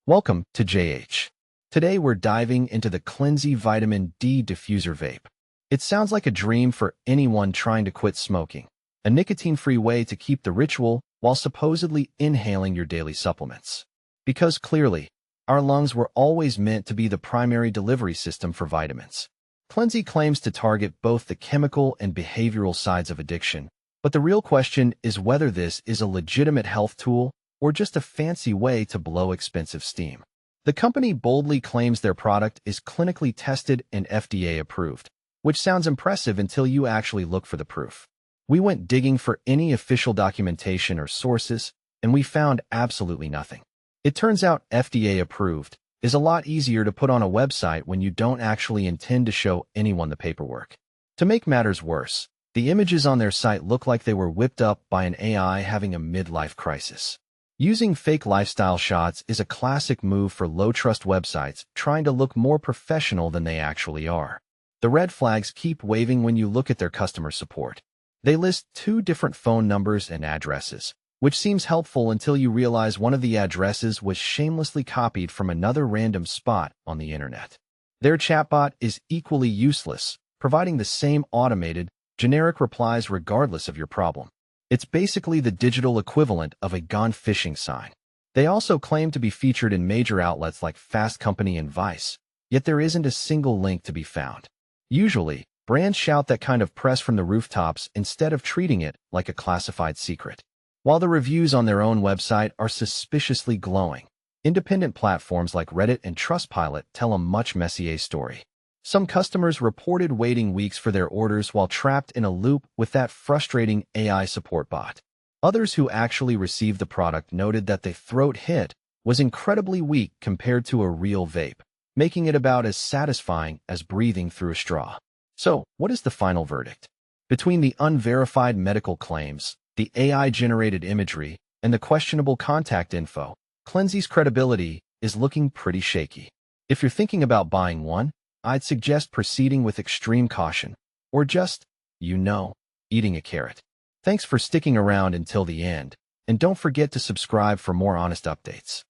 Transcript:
Welcome to JH. Today we're diving into the Clenzy Vitamin D Diffuser Vape. It sounds like a dream for anyone trying to quit smoking, a nicotine-free way to keep the ritual while supposedly inhaling your daily supplements. Because clearly, our lungs were always meant to be the primary delivery system for vitamins. Clenzy claims to target both the chemical and behavioral sides of addiction, but the real question is whether this is a legitimate health tool or just a fancy way to blow expensive steam. The company boldly claims their product is clinically tested and FDA approved, which sounds impressive until you actually look for the proof. We went digging for any official documentation or sources, and we found absolutely nothing. It turns out FDA approved is a lot easier to put on a website when you don't actually intend to show anyone the paperwork. To make matters worse, the images on their site look like they were whipped up by an AI having a midlife crisis. Using fake lifestyle shots is a classic move for low-trust websites trying to look more professional than they actually are. The red flags keep waving when you look at their customer support. They list 2 different phone numbers and addresses, which seems helpful until you realize one of the addresses was shamelessly copied from another random spot on the internet. Their chatbot is equally useless, providing the same automated, generic replies regardless of your problem. It's basically the digital equivalent of a gone phishing sign. They also claim to be featured in major outlets like Fast Company and Vice, yet there isn't a single link to be found. Usually, brands shout that kind of press from the rooftops instead of treating it like a classified secret. While the reviews on their own website are suspiciously glowing, independent platforms like Reddit and Trustpilot tell a much messier story. Some customers reported waiting weeks for their orders while trapped in a loop with that frustrating AI support bot. Others who actually received the product noted that the throat hit was incredibly weak compared to a real vape, making it about as satisfying as breathing through a straw. So, what is the final verdict? Between the unverified medical claims, the AI-generated imagery, and the questionable contact info, Clenzy's credibility is looking pretty shaky. If you're thinking about buying one, I'd suggest proceeding with extreme caution, or just, eating a carrot. Thanks for sticking around until the end, and don't forget to subscribe for more honest updates.